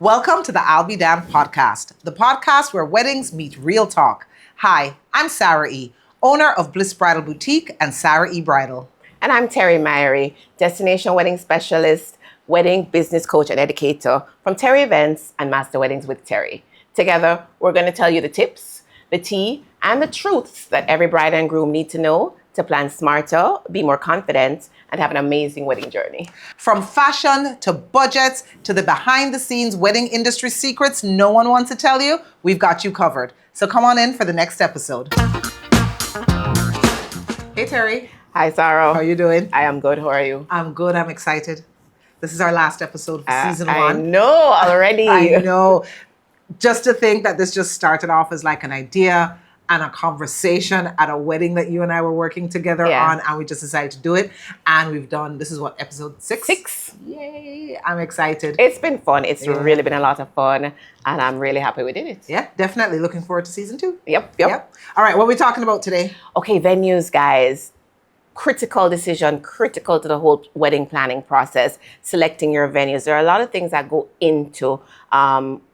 Welcome to the I'll Be Damned podcast, the podcast where weddings meet real talk. Hi, I'm Sara E., owner of Bliss Bridal Boutique and Sara E. Bridal. And I'm Terri Myrie, destination wedding specialist, wedding business coach and educator from Terri Events and Master Weddings with Terri. Together, we're going to tell you the tips, the tea, and the truths that every bride and groom need to know to plan smarter, be more confident, and have an amazing wedding journey. From fashion to budgets to the behind-the-scenes wedding industry secrets no one wants to tell you, we've got you covered. So come on in for the next episode. Hey, Terri. Hi, Sara. How are you doing? I am good. How are you? I'm good. I'm excited. This is our last episode for season one. I know already. I know. Just to think that this just started off as like an idea and a conversation at a wedding that you and I were working together on, and we just decided to do it. And we've done, this is what, episode 6? 6. Yay, I'm excited. It's been fun. It's really been a lot of fun, and I'm really happy we did it. Yeah, definitely. Looking forward to season 2. Yep. All right, what are we talking about today? Okay, venues, guys. Critical decision, critical to the whole wedding planning process, selecting your venues. There are a lot of things that go into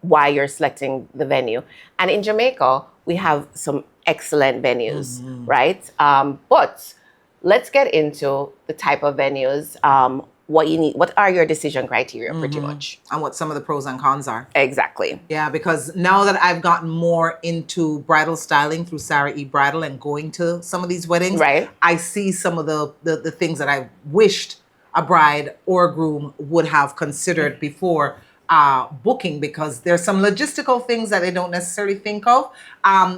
why you're selecting the venue. And in Jamaica, we have some excellent venues, right? But let's get into the type of venues, what you need, what are your decision criteria pretty much. And what some of the pros and cons are. Exactly. Yeah, because now that I've gotten more into bridal styling through Sara E. Bridal and going to some of these weddings, Right. I see some of the things that I wished a bride or groom would have considered before booking, because there's some logistical things that they don't necessarily think of.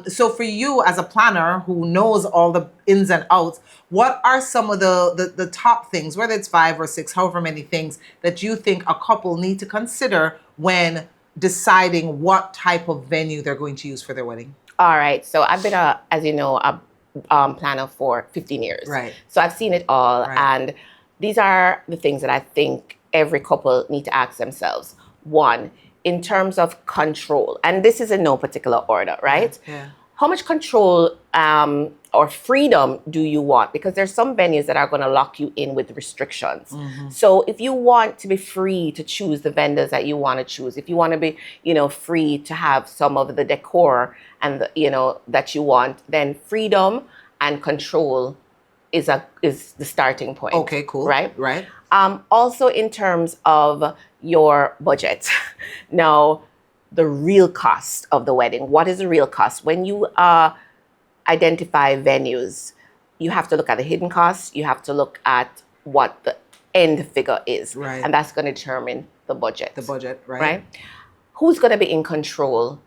So for you as a planner who knows all the ins and outs, what are some of the top things, whether it's 5 or 6, however many things that you think a couple need to consider when deciding what type of venue they're going to use for their wedding? All right. So I've been, as you know, a planner for 15 years. Right. So I've seen it all. Right. And these are the things that I think every couple need to ask themselves. One, in terms of control, and this is in no particular order, right? Yeah. How much control or freedom do you want? Because there's some venues that are going to lock you in with restrictions. So if you want to be free to choose the vendors that you want to choose, if you want to be, free to have some of the decor and that you want, then freedom and control is the starting point. Okay, cool. Right? Right. Also in terms of your budget. Now, the real cost of the wedding. What is the real cost? When you identify venues, you have to look at the hidden costs. You have to look at what the end figure is. Right. And that's going to determine the budget. The budget, right? Right? Who's going to be in control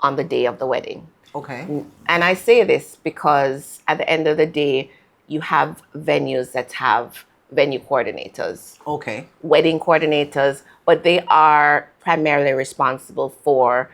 on the day of the wedding? Okay. And I say this because at the end of the day, you have venues that have venue coordinators. Okay. Wedding coordinators, but they are primarily responsible for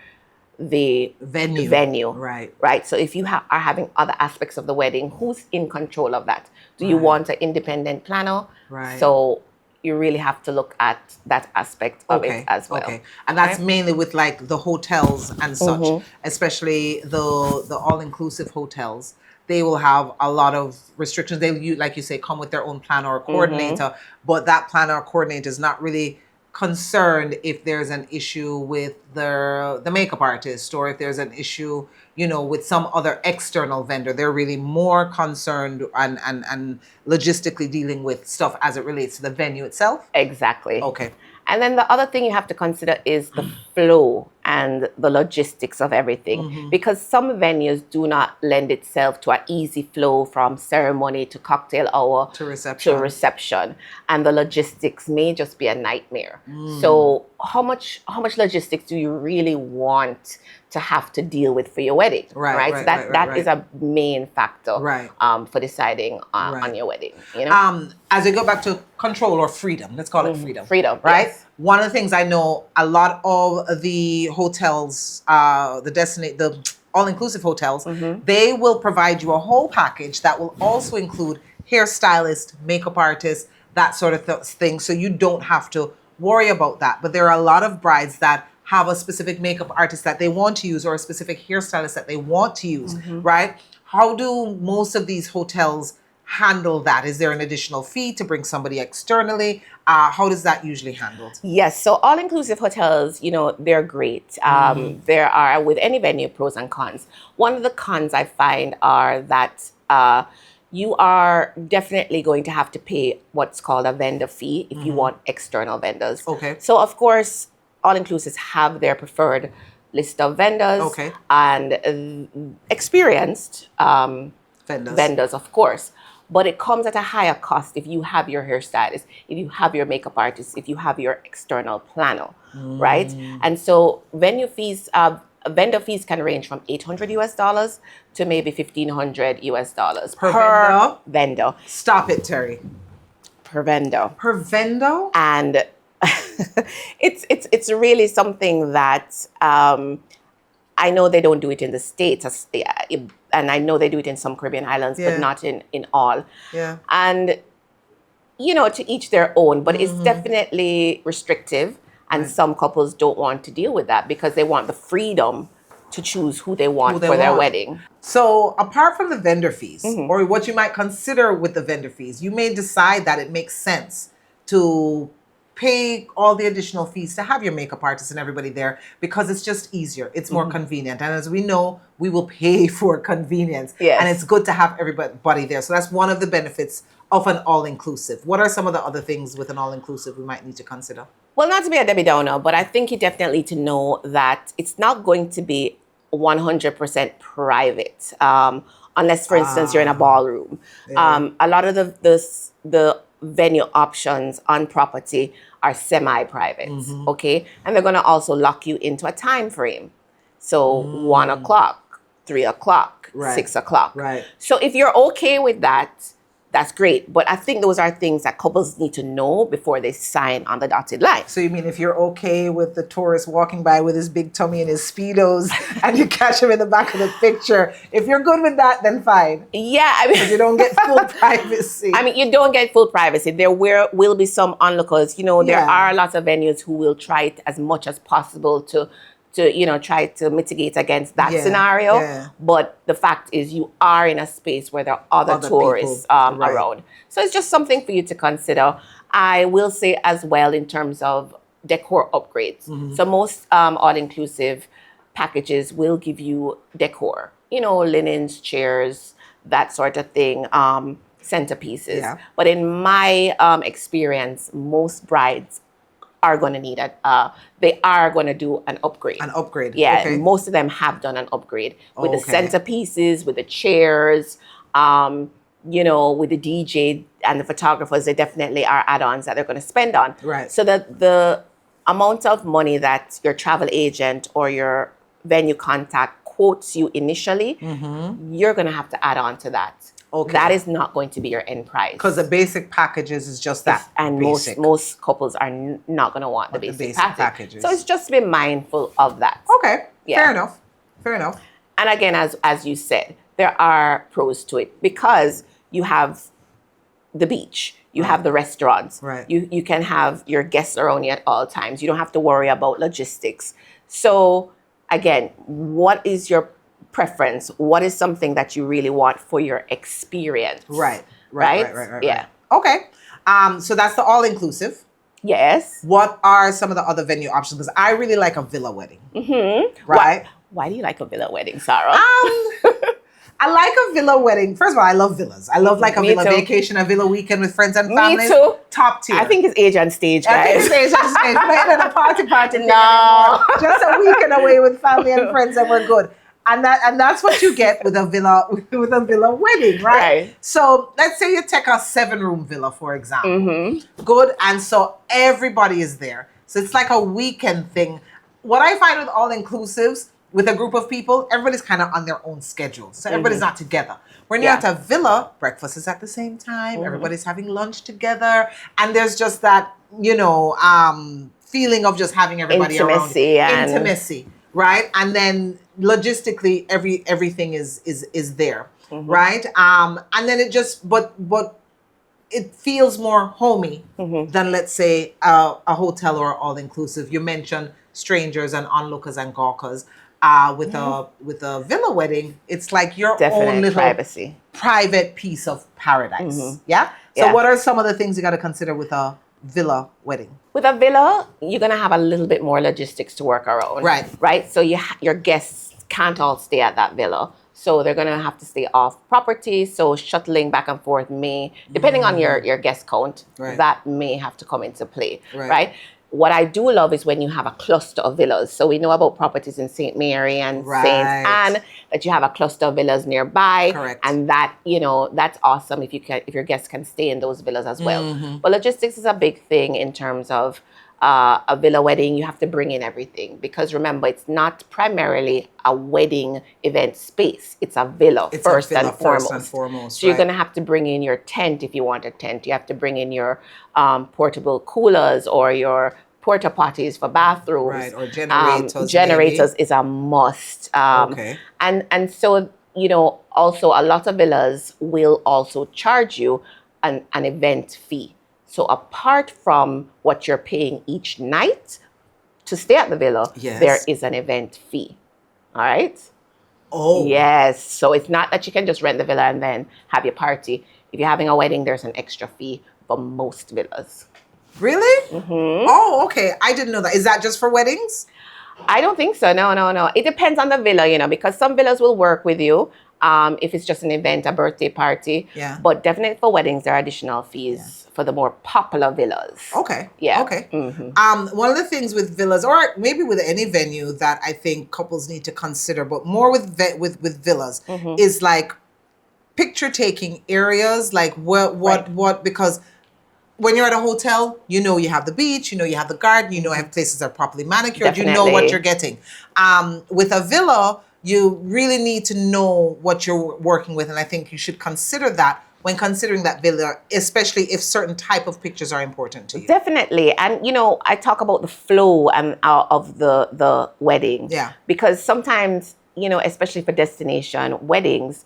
the venue. Right. Right. So if you are having other aspects of the wedding, who's in control of that? Do you want an independent planner? Right. So you really have to look at that aspect of it as well. Okay. And that's mainly with like the hotels and such, especially the all-inclusive hotels. They will have a lot of restrictions. They, like you say, come with their own planner or coordinator, but that planner or coordinator is not really concerned if there's an issue with the makeup artist, or if there's an issue, with some other external vendor. They're really more concerned and logistically dealing with stuff as it relates to the venue itself. Exactly. Okay. And then the other thing you have to consider is the flow and the logistics of everything. Because some venues do not lend itself to an easy flow from ceremony to cocktail hour To reception. And the logistics may just be a nightmare. So how much logistics do you really want to have to deal with for your wedding? Right. So that is a main factor for deciding on your wedding. As we go back to control or freedom, let's call it freedom. Freedom, right? yes. One of the things I know, a lot of the hotels, the all-inclusive hotels, they will provide you a whole package that will also include hairstylist, makeup artist, that sort of thing. So you don't have to worry about that. But there are a lot of brides that have a specific makeup artist that they want to use, or a specific hairstylist that they want to use, right? How do most of these hotels handle that? Is there an additional fee to bring somebody externally? How does that usually handled? Yes, so all-inclusive hotels, they're great. There are, with any venue, pros and cons. One of the cons I find are that you are definitely going to have to pay what's called a vendor fee if you want external vendors. Okay. So, of course, all-inclusives have their preferred list of vendors Okay. and experienced vendors, of course. But it comes at a higher cost if you have your hairstylist, if you have your makeup artist, if you have your external planner, right? And so vendor fees can range from $800 to maybe $1,500 per vendor. Stop it, Terri. Per vendor. Per vendor? And it's really something that I know they don't do it in the States, and I know they do it in some Caribbean islands, but not in all. Yeah. And, to each their own, but it's definitely restrictive. And some couples don't want to deal with that because they want the freedom to choose who they want for their wedding. So apart from the vendor fees, or what you might consider with the vendor fees, you may decide that it makes sense to pay all the additional fees to have your makeup artist and everybody there because it's just easier. It's more convenient. And as we know, we will pay for convenience. Yes. And it's good to have everybody there. So that's one of the benefits of an all-inclusive. What are some of the other things with an all-inclusive we might need to consider? Well, not to be a Debbie Downer, but I think you definitely need to know that it's not going to be 100% private, unless, for instance, you're in a ballroom. Yeah. A lot of the venue options on property are semi-private, okay? And they're going to also lock you into a time frame. So 1 o'clock, 3 o'clock, 6 o'clock. Right. So if you're okay with that, that's great. But I think those are things that couples need to know before they sign on the dotted line. So you mean if you're okay with the tourist walking by with his big tummy and his Speedos and you catch him in the back of the picture, if you're good with that, then fine. Yeah, I mean, you don't get full privacy. I mean, you don't get full privacy. There will be some onlookers. There are lots of venues who will try it as much as possible to try to mitigate against that scenario. Yeah. But the fact is you are in a space where there are other tourists around. So it's just something for you to consider. I will say as well in terms of decor upgrades. So most all-inclusive packages will give you decor, linens, chairs, that sort of thing, centerpieces. Yeah. But in my experience, most brides are going to need they are going to do an upgrade. An upgrade. Yeah, okay. Most of them have done an upgrade with the centerpieces, with the chairs, with the DJ and the photographers. They definitely are add-ons that they're going to spend on. Right. So that the amount of money that your travel agent or your venue contact quotes you initially, you're going to have to add on to that. Okay. That is not going to be your end price. Because the basic packages is just that. And most couples are not going to want the basic packages. So it's just to be mindful of that. Okay. Yeah. Fair enough. And again, as you said, there are pros to it because you have the beach, you have the restaurants, you can have your guests around you at all times. You don't have to worry about logistics. So again, what is your preference? What is something that you really want for your experience? Right. Yeah. Okay. So that's the all-inclusive. Yes. What are some of the other venue options? Because I really like a villa wedding. Right. Why do you like a villa wedding, Sara? I like a villa wedding. First of all, I love villas. I love like a villa vacation, a villa weekend with friends and family. Me too. Top tier. I think it's age and stage, guys. I think it's age and stage. We're not in a party No. Just a weekend away with family and friends and we're good. And that's what you get with a villa wedding, right? So let's say you take a 7-room villa, for example. Good. And so everybody is there. So it's like a weekend thing. What I find with all-inclusives, with a group of people, everybody's kind of on their own schedule. So everybody's not together. When you're at a villa, breakfast is at the same time. Everybody's having lunch together. And there's just that, feeling of just having everybody around. Intimacy. Right? And then logistically, everything is there. Right? And then it just, but it feels more homey than, let's say, a hotel or all-inclusive. You mentioned strangers and onlookers and gawkers. With a villa wedding, it's like your own Definite little privacy. private piece of paradise. Yeah. So Yeah. what are some of the things you got to consider with a villa wedding? With a villa, you're gonna have a little bit more logistics to work around. Right. Right. So your guests can't all stay at that villa. So they're gonna have to stay off property. So shuttling back and forth may, depending on your guest count, Right. that may have to come into play. Right. Right. What I do love is when you have a cluster of villas. So we know about properties in St. Mary and Right. St. Anne, that you have a cluster of villas nearby. Correct. And that, that's awesome if your guests can stay in those villas as well. But logistics is a big thing in terms of a villa wedding. You have to bring in everything, because remember, it's not primarily a wedding event space. It's a villa, first and foremost. So you're going to have to bring in your tent if you want a tent. You have to bring in your portable coolers or your porta potties for bathrooms. Right, or generators. Generators is a must. Okay. And so, also a lot of villas will also charge you an event fee. So apart from what you're paying each night to stay at the villa, Yes. there is an event fee. All right? Oh. Yes. So it's not that you can just rent the villa and then have your party. If you're having a wedding, there's an extra fee for most villas. Really? Oh, okay. I didn't know that. Is that just for weddings? I don't think so. No. It depends on the villa, because some villas will work with you if it's just an event, a birthday party. Yeah. But definitely for weddings, there are additional fees for the more popular villas. Okay. Yeah. Okay. One of the things with villas, or maybe with any venue, that I think couples need to consider, but more with villas, is like picture taking areas. Like what? Because when you're at a hotel, you have the beach, you have the garden, you have places that are properly manicured, you know what you're getting. With a villa, you really need to know what you're working with, and I think you should consider that when considering that villa, especially if certain type of pictures are important to you. Definitely. And, I talk about the flow of the wedding. Yeah. Because sometimes, especially for destination weddings,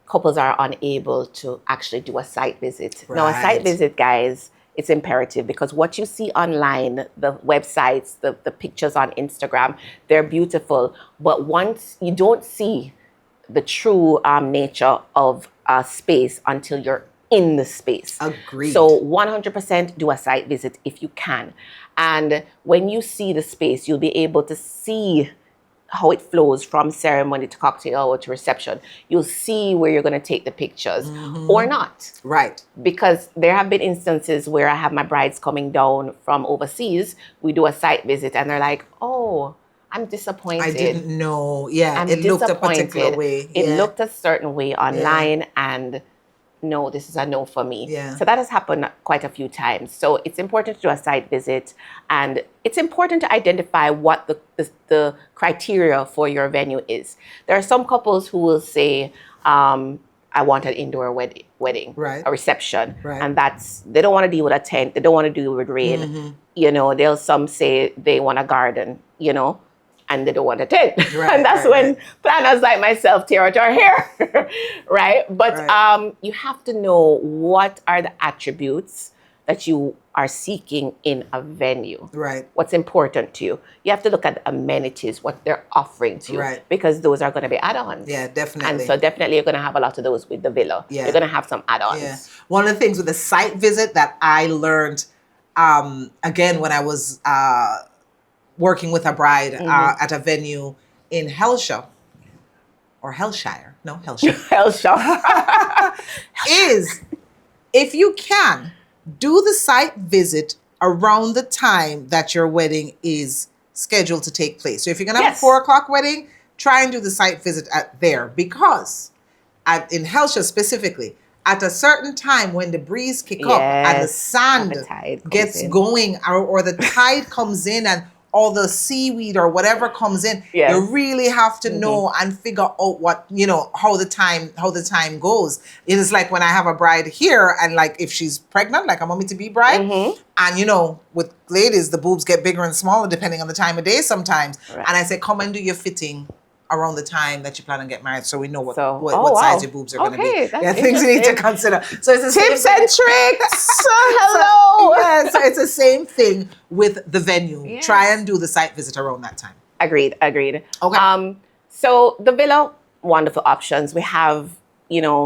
couples are unable to actually do a site visit. Now, a site visit, guys, it's imperative, because what you see online, the websites, the pictures on Instagram, they're beautiful. But once you don't see the true nature of a space until you're in the space. Agreed. So 100% do a site visit if you can. And when you see the space, you'll be able to see how it flows from ceremony to cocktail hour to reception. You'll see where you're going to take the pictures or not. Right. Because there have been instances where I have my brides coming down from overseas. We do a site visit and they're like, oh, I'm disappointed. I didn't know. Yeah, I'm it looked a particular way. It looked a certain way online, and no, this is a no for me. Yeah. So that has happened quite a few times. So it's important to do a site visit, and it's important to identify what the criteria for your venue is. There are some couples who will say, I want an indoor wedding, Right. a reception. Right. And they don't want to deal with a tent. They don't want to deal with rain. Some say they want a garden, and they don't want a tent. Right, and that's when planners like myself tear out our hair, right? But you have to know what are the attributes that you are seeking in a venue. Right. What's important to you. You have to look at the amenities, what they're offering to you. Right. Because those are going to be add-ons. Yeah, definitely. And so definitely you're going to have a lot of those with the villa. Yeah. You're going to have some add-ons. Yeah. One of the things with the site visit that I learned, again, when I was working with a bride at a venue in Hellshire, or Hellshire, no, Hellshire, is if you can, do the site visit around the time that your wedding is scheduled to take place. So if you're going to have a 4:00 wedding, try and do the site visit there, because in Hellshire specifically, at a certain time when the breeze kick up and the sand gets going, or the tide comes in and all the seaweed or whatever comes in, you really have to know and figure out what, how the time goes. It is like when I have a bride here, and like if she's pregnant, like a mommy to be bride, and with ladies, the boobs get bigger and smaller depending on the time of day sometimes. Right. And I say, come and do your fitting around the time that you plan on get married, so we know what size your boobs are going to be. Yeah, things you need to consider. So it's tips and tricks. Hello. So it's the same thing with the venue. Yes. Try and do the site visit around that time. Agreed. Agreed. Okay. So the villa, wonderful options. We have,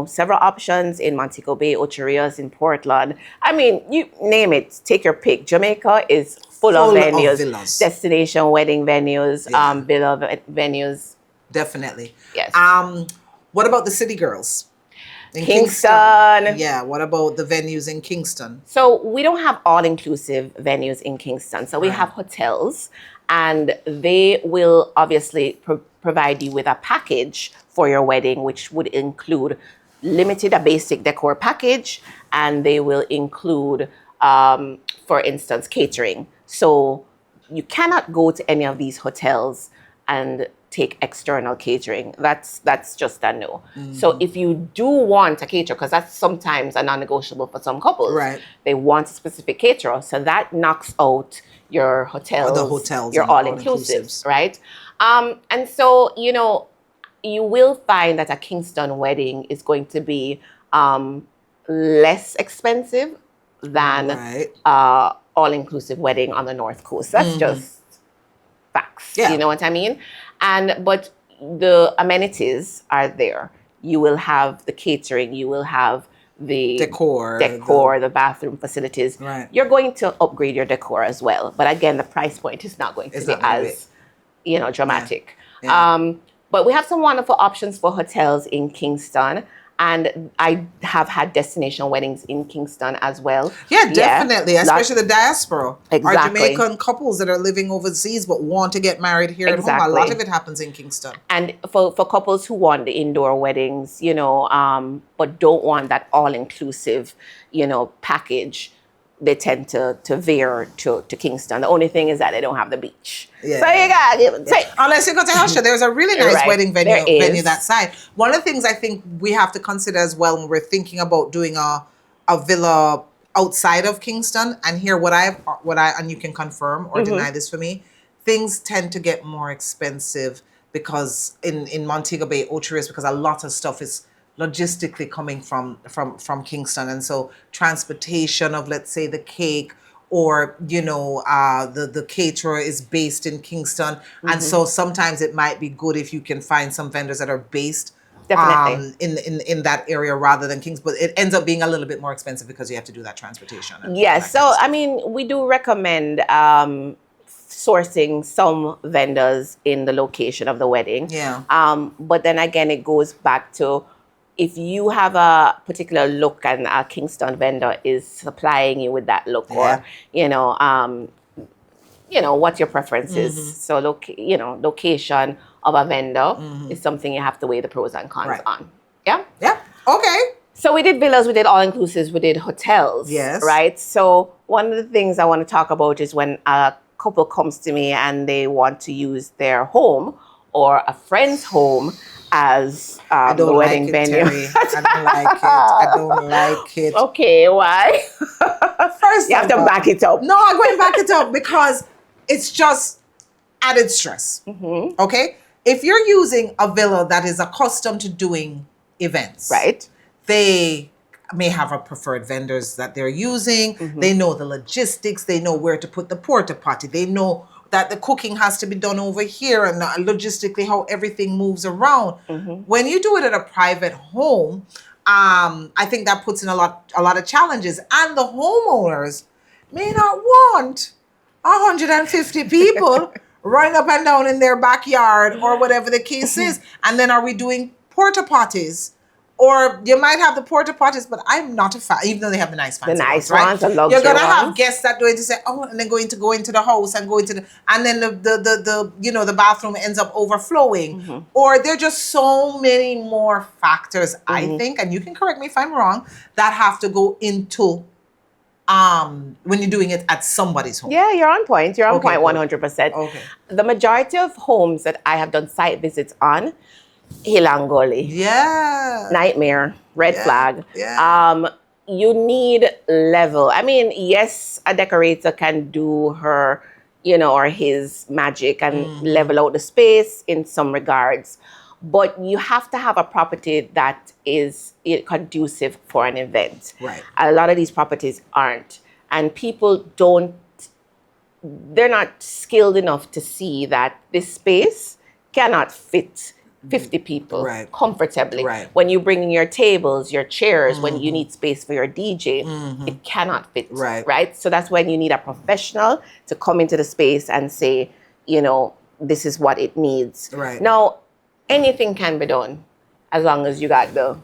several options in Montego Bay, Ocho Rios, in Portland. I mean, you name it, take your pick. Jamaica is full of venues, villas. destination wedding venues, Yeah. venues. Definitely. Yes. What about the city girls? In Kingston. Yeah, what about the venues in Kingston? So we don't have all-inclusive venues in Kingston. So we Right. have hotels, and they will obviously provide you with a package for your wedding, which would include a basic decor package, and they will include, for instance, catering. So you cannot go to any of these hotels and take external catering. That's just a no. So if you do want a caterer, because that's sometimes a non-negotiable for some couples, Right. they want a specific caterer. So that knocks out your hotels, The hotels your and all-inclusives, right? And so, you will find that a Kingston wedding is going to be less expensive than Right. all-inclusive wedding on the North Coast. That's just facts. Yeah. You know what I mean? But the amenities are there. You will have the catering, you will have the Decor, the bathroom facilities. Right. You're going to upgrade your decor as well. But again, the price point is not going to It's be not gonna as, dramatic. Yeah. But we have some wonderful options for hotels in Kingston. And I have had destination weddings in Kingston as well. Yeah, definitely. Especially the diaspora. Exactly. Our Jamaican couples that are living overseas but want to get married here at home. A lot of it happens in Kingston. And for couples who want the indoor weddings, but don't want that all-inclusive, package, they tend to veer to Kingston. The only thing is that they don't have the beach. Yeah. So you gotta give it take. Unless you go to Helsha, there's a really nice Right. wedding There is. venue that side. One of the things I think we have to consider as well when we're thinking about doing a villa outside of Kingston, and here what I and you can confirm or deny this for me, things tend to get more expensive because in Montego Bay, Ocho Rios, because a lot of stuff is logistically coming from Kingston, and so transportation of, let's say, the cake, or the caterer is based in Kingston, and so sometimes it might be good if you can find some vendors that are based Definitely. in that area rather than Kings, but it ends up being a little bit more expensive because you have to do that transportation. Yes. So I mean, we do recommend sourcing some vendors in the location of the wedding. Yeah. But then again, it goes back to, if you have a particular look and a Kingston vendor is supplying you with that look, or what your preference is. So location of a vendor is something you have to weigh the pros and cons on. Yeah. Yeah. Okay. So we did villas, we did all-inclusives, we did hotels. Yes. Right? So one of the things I want to talk about is when a couple comes to me and they want to use their home or a friend's home as the wedding venue. Terri. I don't like it. Okay, why? First, you have to back it up. No, I'm going to back it up because it's just added stress. Okay? If you're using a villa that is accustomed to doing events, right? They may have a preferred vendors that they're using. They know the logistics. They know where to put the porta potty. They know that the cooking has to be done over here, and logistically how everything moves around. When you do it at a private home, I think that puts in a lot of challenges, and the homeowners may not want 150 people running up and down in their backyard or whatever the case is. And then are we doing porta potties? Or you might have the porta potties, but I'm not a fan, even though they have the nice fancy ones, right? The luxury You're gonna have ones. guests that going to say, oh, and then going to the house and then the bathroom ends up overflowing. Or there are just so many more factors, I think, and you can correct me if I'm wrong, that have to go into when you're doing it at somebody's home. Yeah, you're on point. You're on Okay, point good. 100%. Okay. The majority of homes that I have done site visits on, Hilangoli. Yeah. Nightmare. Red flag. Yeah. You need level. I mean, yes, a decorator can do her, or his magic and level out the space in some regards. But you have to have a property that is conducive for an event. Right. A lot of these properties aren't. And people don't they're not skilled enough to see that this space cannot fit 50 people comfortably. Right. When you bring in your tables, your chairs, when you need space for your DJ, it cannot fit. Right. So that's when you need a professional to come into the space and say, this is what it needs. Right. Now, anything can be done as long as you got the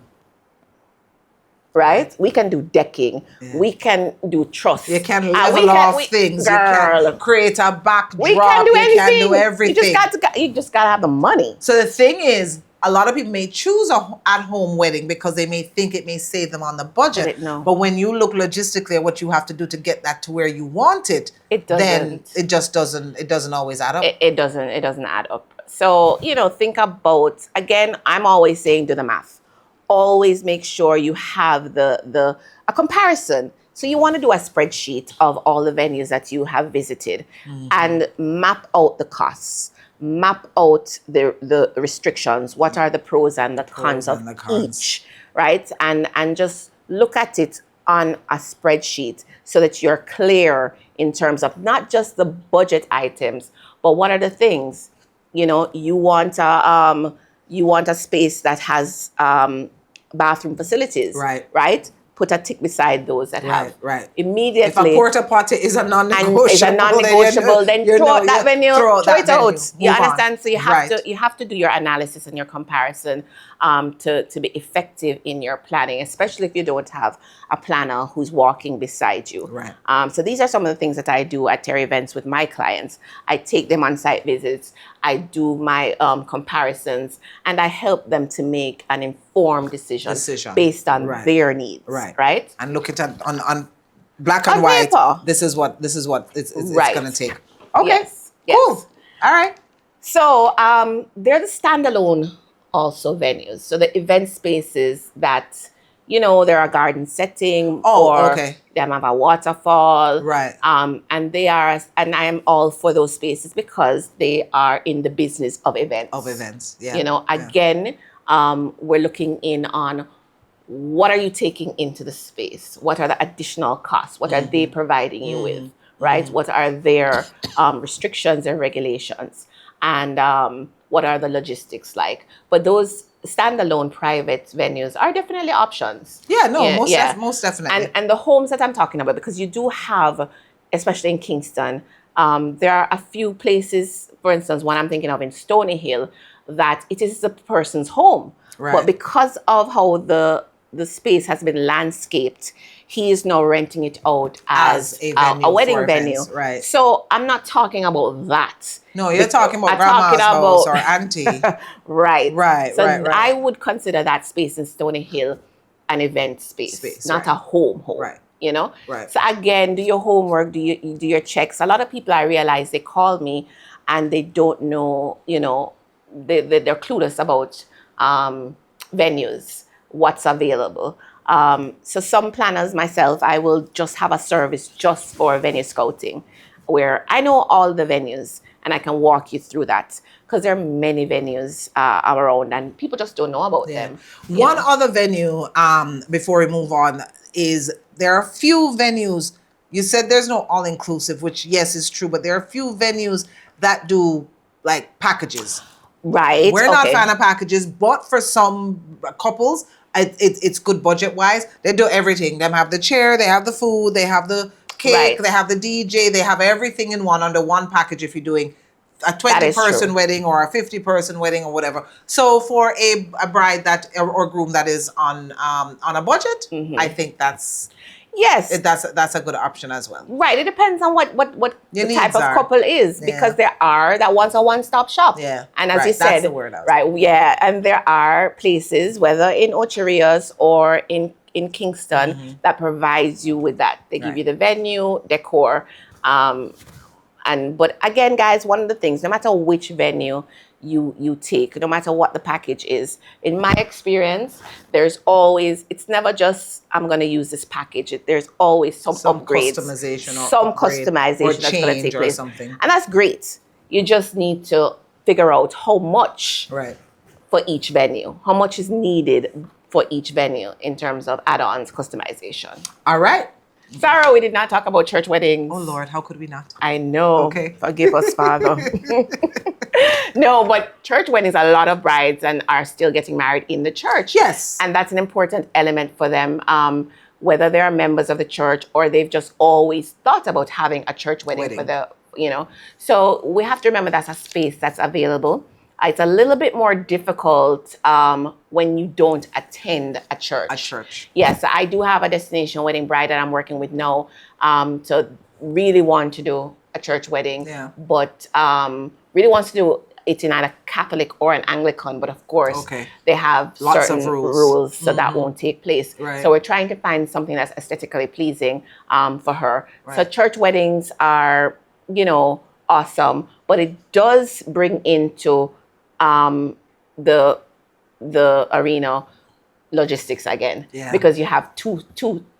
right? We can do decking. Yeah. We can do truss. You can level off things. Girl, you can create a backdrop. We can do anything. You can do everything. You just got to have the money. So the thing is, a lot of people may choose a at-home wedding because they may think it may save them on the budget. But when you look logistically at what you have to do to get that to where you want it, then it just doesn't. It doesn't always add up. It doesn't add up. So think about, again, I'm always saying do the math. Always make sure you have a comparison. So you want to do a spreadsheet of all the venues that you have visited and map out the costs, map out the restrictions. What are the pros and the cons of each, right? And just look at it on a spreadsheet so that you're clear in terms of not just the budget items, but what are the things, you want a space that has bathroom facilities, right? Put a tick beside those that have. Immediately. If a porta potty is a non-negotiable, then throw out that venue, throw it out. You understand? So you have to do your analysis and your comparison to be effective in your planning, especially if you don't have a planner who's walking beside you. So these are some of the things that I do at Terri events with my clients. I take them on site visits. I do my comparisons, and I help them to make an informed decision based on their needs. Right. And look at it on black and white. Paper. This is what it's going to take. Okay. Yes. Cool. All right. So they're the standalone also venues. So the event spaces that they're a garden setting they have a waterfall. And they are, and I am all for those spaces because they are in the business of events. Yeah. Again, we're looking in on what are you taking into the space? What are the additional costs? What are they providing you with? Right? What are their restrictions and regulations? And what are the logistics like? But those standalone private venues are definitely options. Most definitely. And the homes that I'm talking about, because you do have, especially in Kingston, there are a few places, for instance, one I'm thinking of in Stony Hill, that it is the person's home. But because of how the space has been landscaped, he is now renting it out as a wedding venue. So I'm not talking about that. No, you're talking about grandma's house or auntie. So I would consider that space in Stony Hill an event space, not a home. So again, do your homework, do your checks. A lot of people, I realize, they call me and they don't know, they're clueless about venues, what's available. So some planners, myself, I will just have a service just for venue scouting where I know all the venues and I can walk you through that because there are many venues around and people just don't know about them. One other venue, before we move on, is there are a few venues. You said there's no all-inclusive, which yes is true, but there are a few venues that do like packages. Right. We're not a fan of packages, but for some couples, it's good budget-wise. They do everything. They have the chair, they have the food, they have the cake, they have the DJ, they have everything in one under one package if you're doing a 20-person wedding or a 50-person wedding or whatever. So for a bride that or groom that is on a budget, I think that's that's a good option as well. Right. It depends on what the type of couple is, because there are that wants a one-stop shop. Yeah. And as you said, that's the word. And there are places, whether in Ocherias or in Kingston, that provides you with that. They give you the venue, decor, but again, guys, one of the things, no matter which venue you take, no matter what the package is, in my experience, there's always, it's never just, I'm going to use this package. There's always some upgrades, customization that's going to take place. Something. And that's great. You just need to figure out how much for each venue, how much is needed for each venue in terms of add-ons, customization. All right. Sarah, we did not talk about church weddings. Oh Lord, how could we not? I know. Okay. Forgive us, Father. No, but church weddings, a lot of brides are still getting married in the church. Yes. And that's an important element for them, whether they're members of the church or they've just always thought about having a church wedding. For the, So we have to remember that's a space that's available. It's a little bit more difficult when you don't attend a church. A church. Yes, I do have a destination wedding bride that I'm working with now. So really want to do a church wedding. Yeah. But really wants to do it in either Catholic or an Anglican. But of course, they have lots certain of rules. So that won't take place. Right. So we're trying to find something that's aesthetically pleasing for her. Right. So church weddings are, awesome. But it does bring into the arena logistics again, because you have two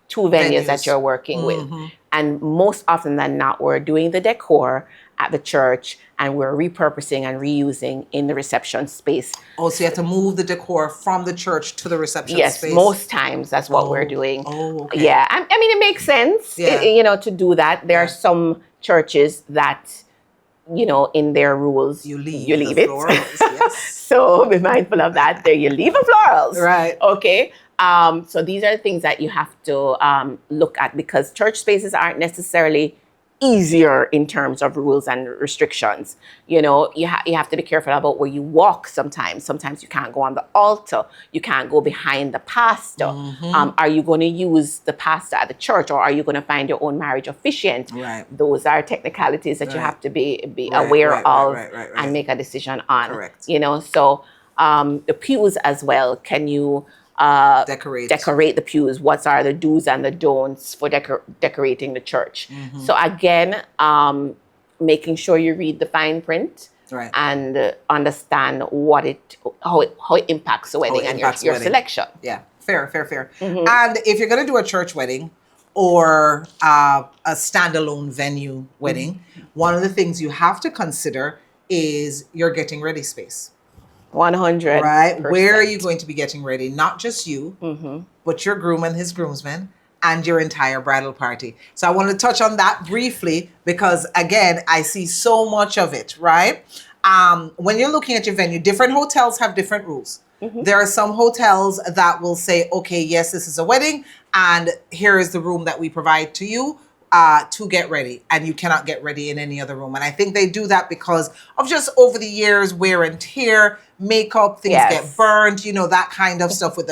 venues that you're working with, and most often than not, we're doing the decor at the church and we're repurposing and reusing in the reception space. Oh, so you have to move the decor from the church to the reception space? Yes, most times that's what we're doing. Oh, okay. Yeah, I mean, it makes sense, to do that. There are some churches that, in their rules, you leave it. Florals, yes. So be mindful of that. There, you leave the florals. Right. Okay. So these are the things that you have to look at, because church spaces aren't necessarily easier in terms of rules and restrictions. You have to be careful about where you walk sometimes. Sometimes you can't go on the altar. You can't go behind the pastor. Are you going to use the pastor at the church, or are you going to find your own marriage officiant? Right. Those are technicalities that you have to be aware of and make a decision on. Correct. So the pews as well. Can you decorate the pews? What are the do's and the don'ts for decorating the church? So again, making sure you read the fine print and understand how it impacts the wedding and your selection. Yeah, fair. And if you're going to do a church wedding or a standalone venue wedding, one of the things you have to consider is your getting ready space. 100%. Right? Where are you going to be getting ready? Not just you, but your groom and his groomsmen and your entire bridal party. So I want to touch on that briefly because, again, I see so much of it, right? When you're looking at your venue, different hotels have different rules. There are some hotels that will say, okay, yes, this is a wedding, and here is the room that we provide to you to get ready, and you cannot get ready in any other room. And I think they do that because of just over the years, wear and tear, makeup, things get burned, that kind of stuff with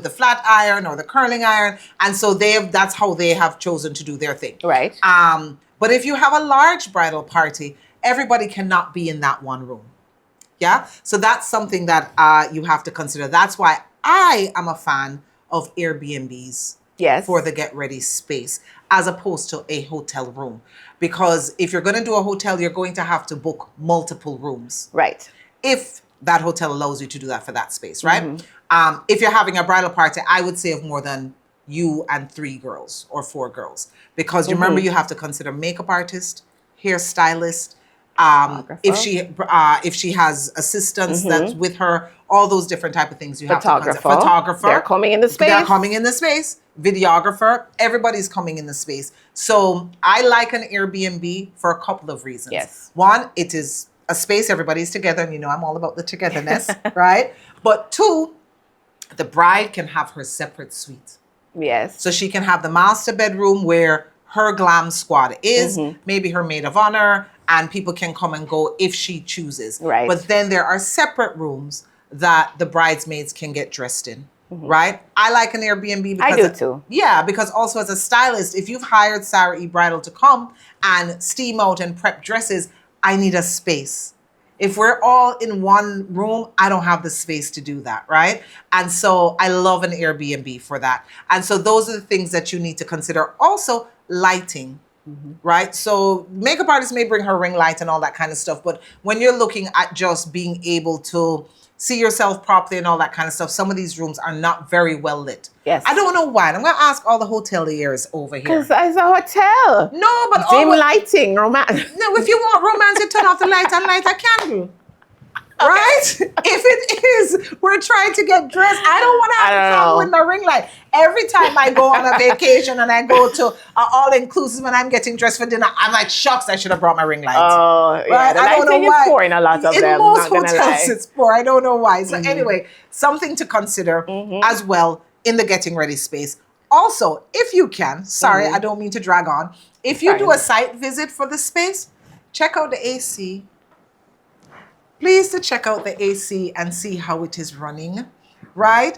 the flat iron or the curling iron. And so that's how they have chosen to do their thing. Right. But if you have a large bridal party, everybody cannot be in that one room. Yeah. So that's something that you have to consider. That's why I am a fan of Airbnbs. Yes. For the get ready space, as opposed to a hotel room. Because if you're going to do a hotel, you're going to have to book multiple rooms. Right. If that hotel allows you to do that for that space, right? If you're having a bridal party, I would say of more than you and 3 girls or 4 girls. Because you remember, you have to consider makeup artist, hairstylist, if she has assistants that's with her, all those different type of things you have to consider. Photographer. They're coming in the space. Videographer. Everybody's coming in the space. So I like an Airbnb for a couple of reasons. Yes. One, it is a space everybody's together, and I'm all about the togetherness, right? But 2, the bride can have her separate suite. Yes. So she can have the master bedroom where her glam squad is, maybe her maid of honor, and people can come and go if she chooses. Right. But then there are separate rooms that the bridesmaids can get dressed in. Right? I like an Airbnb because I do too. Yeah, because also as a stylist, if you've hired Sara E. Bridal to come and steam out and prep dresses, I need a space. If we're all in one room, I don't have the space to do that, right? And so I love an Airbnb for that. And so those are the things that you need to consider. Also, lighting, right? So makeup artists may bring her ring light and all that kind of stuff, but when you're looking at just being able to see yourself properly and all that kind of stuff, some of these rooms are not very well lit. Yes. I don't know why. And I'm going to ask all the hoteliers over here. Because it's a hotel. No, but dim lighting, romance. No, if you want romance, you turn off the light and light a candle. right? If it is, we're trying to get dressed. I don't want to have to travel with my ring light. Every time I go on a vacation and I go to all-inclusive and I'm getting dressed for dinner, I'm like, shucks, I should have brought my ring light. Oh, yeah. Right? The I don't know lighting why. is poor in a lot of in them. most Not gonna hotels, lie. it's poor. I don't know why. So anyway, something to consider as well in the getting ready space. Also, if you can, sorry, I don't mean to drag on. If you do a site visit for the space, check out the AC. Please to check out the AC and see how it is running, right?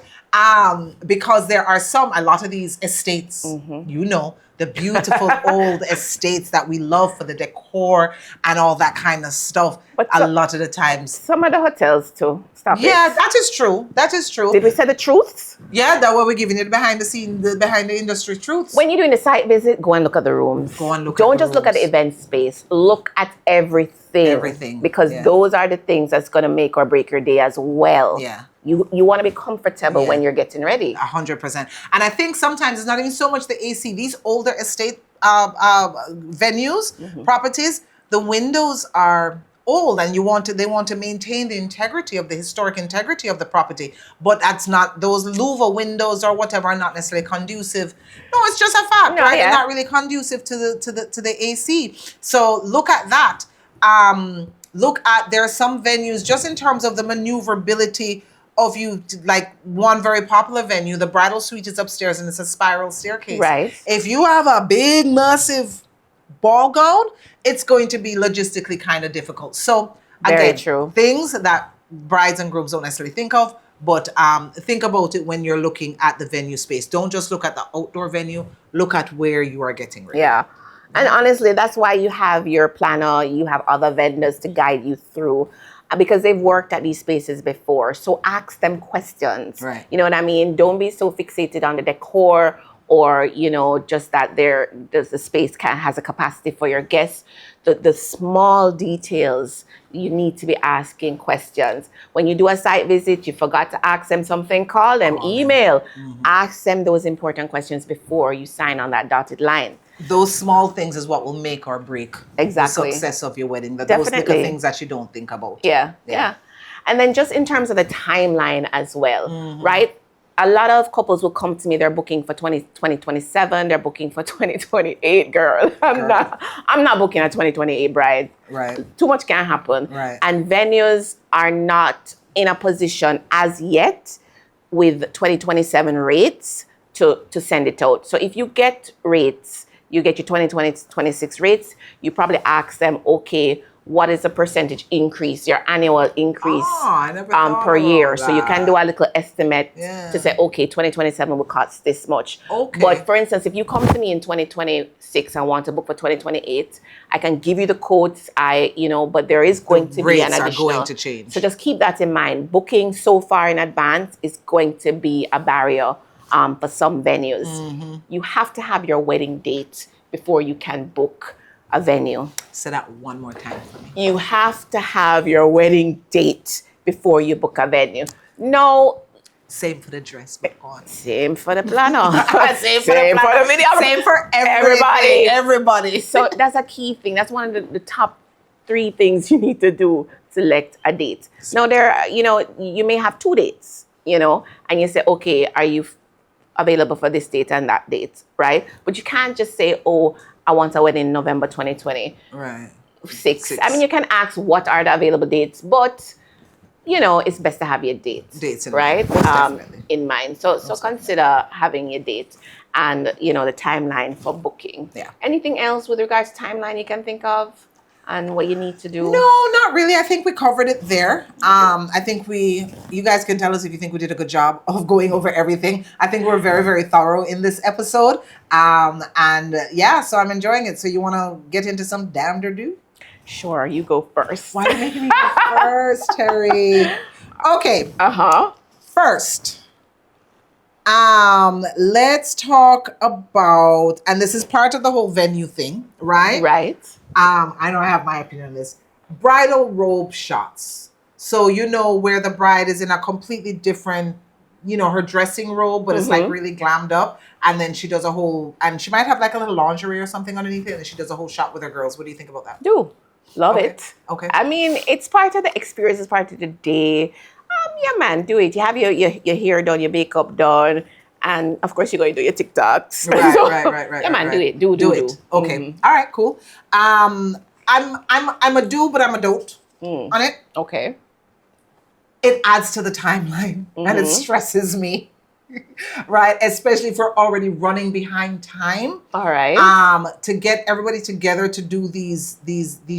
Because there are a lot of these estates, you know, the beautiful old estates that we love for the decor and all that kind of stuff. But a lot of the times. Some of the hotels too. Stop it. Yeah, that is true. That is true. Did we say the truths? Yeah, that way we're giving it behind the scene, behind the industry truths. When you're doing a site visit, go and look at the rooms. Go and look Don't at the just look at the rooms. event space. Look at everything. Everything. Because those are the things that's going to make or break your day as well. Yeah. You want to be comfortable when you're getting ready. 100%. And I think sometimes it's not even so much the AC. These older estate venues, properties, the windows are old and they want to maintain the integrity of the historic integrity of the property. But that's not, those louver windows or whatever are not necessarily conducive. No, it's just a fact, right? They're not really conducive to the AC. So look at that. There are some venues just in terms of the maneuverability of you, like one very popular venue, the Bridal Suite is upstairs and it's a spiral staircase. Right. If you have a big, massive ball gown, it's going to be logistically kind of difficult. So again, things that brides and grooms don't necessarily think of, but think about it when you're looking at the venue space. Don't just look at the outdoor venue, look at where you are getting ready. Yeah. And honestly, that's why you have your planner, you have other vendors to guide you through. Because they've worked at these spaces before. So ask them questions. Right. You know what I mean? Don't be so fixated on the decor or, you know, just that the space has a capacity for your guests. The small details, you need to be asking questions. When you do a site visit, you forgot to ask them something, call them, email. Ask them those important questions before you sign on that dotted line. Those small things is what will make or break the success of your wedding. Those little things that you don't think about. Yeah. And then just in terms of the timeline as well, right? A lot of couples will come to me, they're booking for 2027, they're booking for 2028, girl. I'm not booking a 2028 bride. Right. Too much can happen. Right. And venues are not in a position as yet with 2027 rates to send it out. So if you get rates, you get your 2026 rates, you probably ask them, okay, what is the percentage increase, your annual increase per year? So you can do a little estimate to say, okay, 2027 will cost this much. Okay. But for instance, if you come to me in 2026 and want to book for 2028, I can give you the quotes, but there is going to be an additional. Rates are going to change. So just keep that in mind. Booking so far in advance is going to be a barrier for some venues. You have to have your wedding date before you can book a venue. Say that one more time for me. You have to have your wedding date before you book a venue. No. Same for the dress, but on. Same for the planner. Same for the video. Same for everybody. So that's a key thing. That's one of the top 3 things you need to do. Select a date. Now you may have 2 dates, and you say, okay, are you available for this date and that date, right? But you can't just say, oh, I want a wedding in November 2020. Right. 6. I mean, you can ask what are the available dates, but it's best to have your dates in right? Mind. In mind. So consider having your date and the timeline for booking. Yeah. Anything else with regards to timeline you can think of and what you need to do? No, not really. I think we covered it there. I think you guys can tell us if you think we did a good job of going over everything. I think we're very, very thorough in this episode. So I'm enjoying it. So you want to get into some damned or do? Sure, you go first. Why are you making me go first, Terri? Okay. First, let's talk about, and this is part of the whole venue thing, right? Right. I know I have my opinion on this. Bridal robe shots. So where the bride is in a completely different, her dressing robe, but it's like really glammed up. And then she does and she might have like a little lingerie or something underneath it. And she does a whole shot with her girls. What do you think about that? Love Okay. it. Okay. I mean, it's part of the experience, it's part of the day. Yeah, man, do it. You have your hair done, your makeup done, and of course you're going to do your TikToks. Right, So, right. yeah, man, right. do it. Do it. Okay. All right, cool. I'm a do, but I'm a don't on it. Okay. It adds to the timeline and it stresses me. Right, especially if we're already running behind time. All right. To get everybody together to do these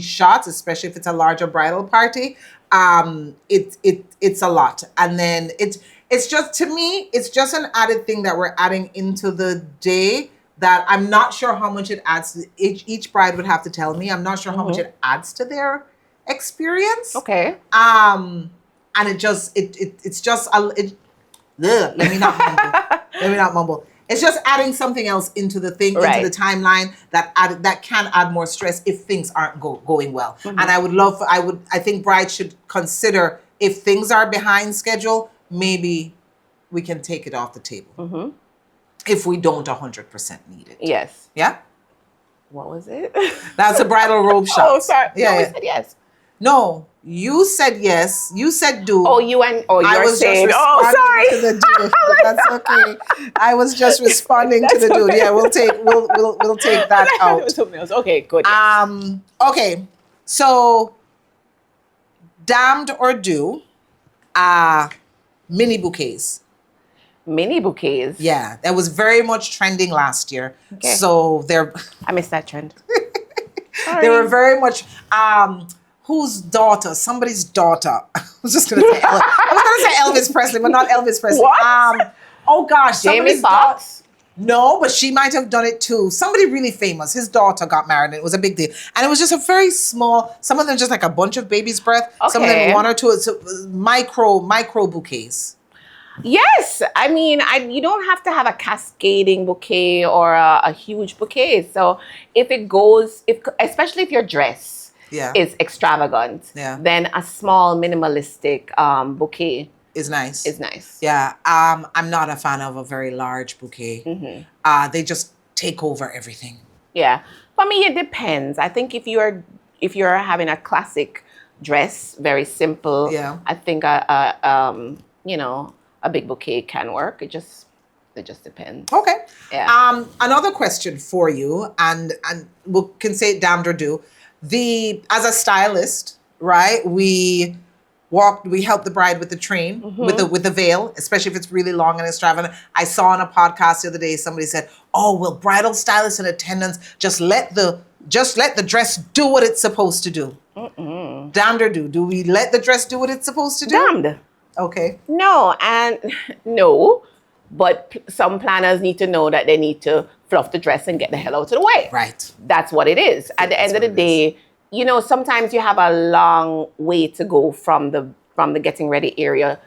shots, especially if it's a larger bridal party, it's a lot. And then it's just, to me, it's just an added thing that we're adding into the day that I'm not sure how much it adds to each bride would have to tell me. I'm not sure how much it adds to their experience. Okay. And it's just let me not mumble. Let me not mumble. It's just adding something else into the thing, Right. into the timeline that can add more stress if things aren't going well. And I think brides should consider, if things are behind schedule, maybe we can take it off the table. If we don't 100% need it. Yes. Yeah? What was it? That's a bridal robe shot. Oh, sorry. Yeah, No, we yeah. said yes. No, you said yes. You said do. Oh, you're saying. Just Oh, responding sorry. to the do. That's okay. I was just responding to the do. okay. Yeah, we'll take that It out. was something else. Okay, good. Okay. So, damned or do, mini bouquets. Mini bouquets. Yeah, that was very much trending last year. Okay. So I missed that trend. they were very much whose daughter? Somebody's daughter. I was just gonna say Elvis Presley, but not Elvis Presley. What? Oh gosh, Jamie somebody's Foxx? No, but she might have done it too. Somebody really famous. His daughter got married and it was a big deal. And it was just a very small, some of them just like a bunch of baby's breath. Some of Okay. them one or two, so micro bouquets. Yes, I mean, you don't have to have a cascading bouquet or a huge bouquet. So if it goes, especially if your dress Yeah. is extravagant, Yeah. then a small minimalistic bouquet Is nice. is nice. Yeah. I'm not a fan of a very large bouquet. They just take over everything. Yeah, for me it depends. I think if you're having a classic dress, very simple, Yeah. I think a big bouquet can work. It just depends. Okay. Yeah. Another question for you, and we can say it damned or do. As a stylist, right? We help the bride with the train, with the veil, especially if it's really long and extravagant. I saw on a podcast the other day, somebody said, "Oh, well, bridal stylists and attendants just let the dress do what it's supposed to do." Damned or do? Do we let the dress do what it's supposed to do? Damned. Okay. No, and no, but some planners need to know that they need to fluff the dress and get the hell out of the way. Right. That's what it is. At the end of the day, sometimes you have a long way to go from the getting ready area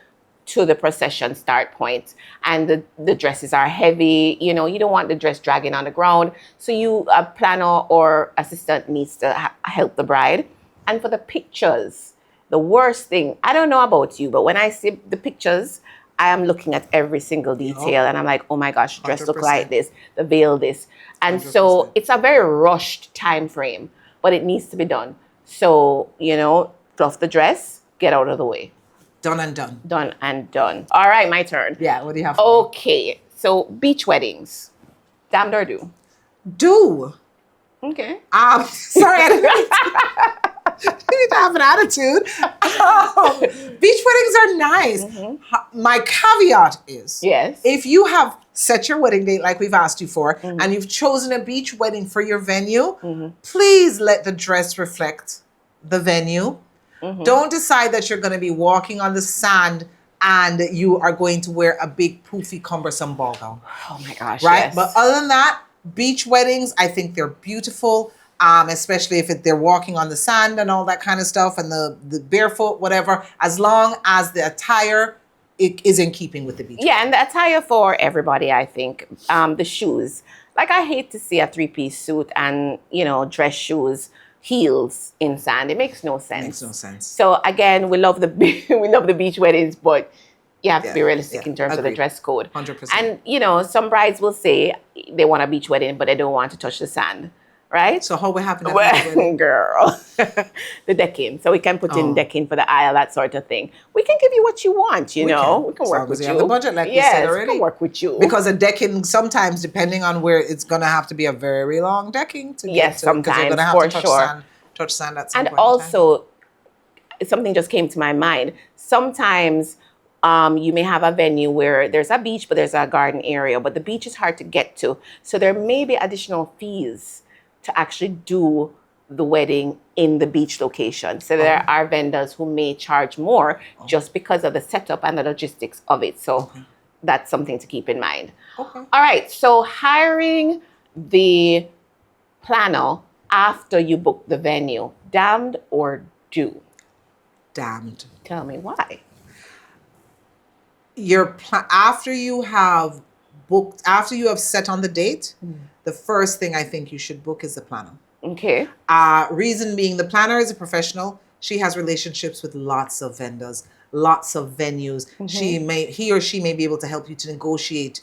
to the procession start point, and the dresses are heavy. You don't want the dress dragging on the ground. So a planner or assistant needs to help the bride. And for the pictures, the worst thing, I don't know about you, but when I see the pictures, I am looking at every single detail and I'm like, oh my gosh, dress look 100%. like this, the veil this. And 100%. so it's a very rushed time frame, but it needs to be done. So, fluff the dress, get out of the way. Done and done. Done and done. All right, my turn. Yeah. What do you have? Okay, so beach weddings. Damned or do? Do. Okay. Sorry, I need to have an attitude. Beach weddings are nice. My caveat is, Yes. if you have set your wedding date like we've asked you for, and you've chosen a beach wedding for your venue, please let the dress reflect the venue. Don't decide that you're going to be walking on the sand and you are going to wear a big poofy cumbersome ball gown. Oh my gosh. Right? Yes. But other than that, beach weddings, I think they're beautiful, especially if they're walking on the sand and all that kind of stuff, and the barefoot, whatever, as long as the attire is in keeping with the beach. Yeah, and the attire for everybody, I think. The shoes. Like, I hate to see a three-piece suit and, dress shoes, heels in sand. It makes no sense. Makes no sense. So again, we love the beach weddings, but you have to be realistic in terms of the agreed. dress code. 100%. And some brides will say they want a beach wedding, but they don't want to touch the sand. right? So how we happen at Well, the wedding? girl, the decking. So we can put in decking for the aisle, that sort of thing. We can give you what you want, you know. We can As work long as with you you. have the budget, like we said Yes, we already. can work with you. Because a decking, sometimes, depending on where, it's going to have to be a very long decking to get to. Sometimes, because you're going to have for to touch sand at some and point in time. also, something just came to my mind. Sometimes you may have a venue where there's a beach, but there's a garden area, but the beach is hard to get to. So there may be additional fees to actually do the wedding in the beach location. So there are vendors who may charge more just because of the setup and the logistics of it. So that's something to keep in mind. Okay. All right. So hiring the planner after you book the venue, damned or do? Damned. Tell me why. After you have booked, after you have set on the date, the first thing I think you should book is the planner. Okay. Reason being, the planner is a professional. She has relationships with lots of vendors, lots of venues. He or she may be able to help you to negotiate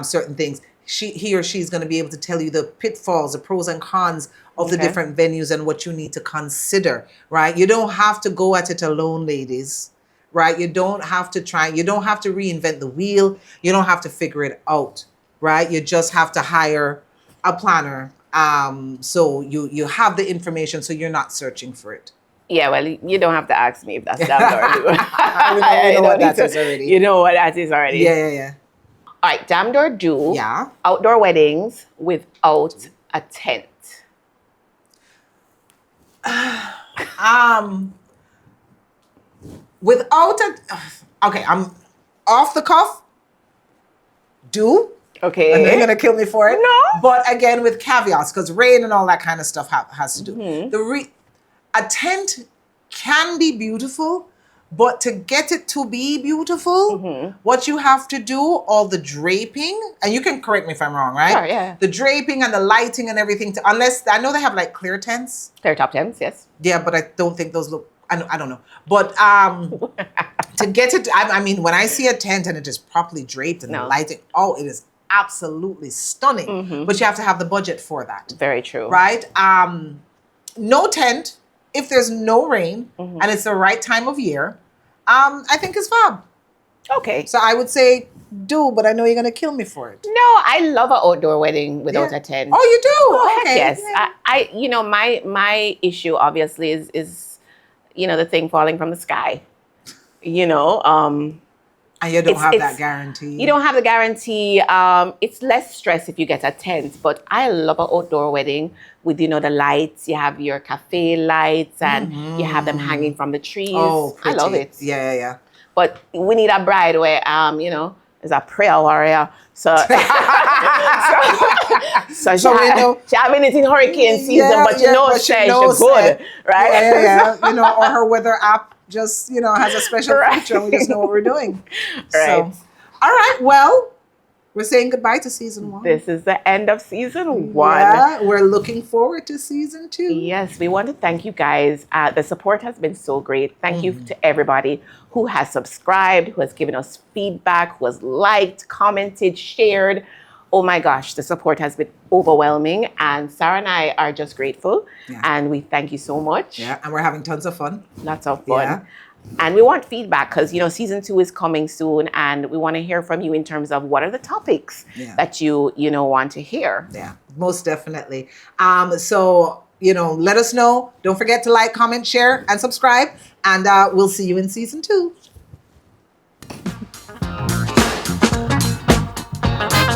certain things. He or she is going to be able to tell you the pitfalls, the pros and cons of the different venues and what you need to consider, right? You don't have to go at it alone, ladies, right? You don't have to reinvent the wheel. You don't have to figure it out, right? You just have to hire a planner. So you have the information, so you're not searching for it. Yeah, well, you don't have to ask me if that's damned or do. You know what that is already. You know what that is already. Yeah. All right, damned or do. Yeah. Outdoor weddings without a tent. Without a, okay, I'm off the cuff. Do. Okay. And they're gonna kill me for it. No. But again, with caveats, because rain and all that kind of stuff has to do. A tent can be beautiful, but to get it to be beautiful, what you have to do, all the draping, and you can correct me if I'm wrong, right? Sure, yeah. The draping and the lighting and everything, unless, I know they have like clear tents. Clear top tents, yes. Yeah, but I don't think those look, I don't know. But to get it, I mean, when I see a tent and it is properly draped and the lighting, it is absolutely stunning. But you have to have the budget for that. Very true. Right? No tent, if there's no rain and it's the right time of year, I think it's fab. Okay. So I would say do, but I know you're going to kill me for it. No, I love an outdoor wedding without a tent. Oh, you do? Okay. Yes. Yeah. I you know, my issue obviously is you know, the thing falling from the sky. You know, and you don't have that guarantee. You don't have the guarantee. It's less stress if you get a tent, but I love an outdoor wedding with, you know, the lights. You have your cafe lights and you have them hanging from the trees. Oh, pretty. I love it. Yeah. But we need a bride where, you know, is a prayer warrior. So, she having it in hurricane season, but she's good, right? Yeah. You know, or her weather app just, you know, has a special feature and we just know what we're doing. Right. So, all right, well, we're saying goodbye to season 1. This is the end of season 1. Yeah, we're looking forward to season 2. Yes, we want to thank you guys. The support has been so great. Thank you to everybody who has subscribed, who has given us feedback, who has liked, commented, shared. Oh my gosh, the support has been overwhelming. And Sara and I are just grateful. Yeah. And we thank you so much. Yeah, and we're having tons of fun. Lots of fun. Yeah. And we want feedback because, you know, season 2 is coming soon and we want to hear from you in terms of what are the topics that you know, want to hear. Yeah, most definitely. So, you know, let us know. Don't forget to like, comment, share, and subscribe. And we'll see you in season 2.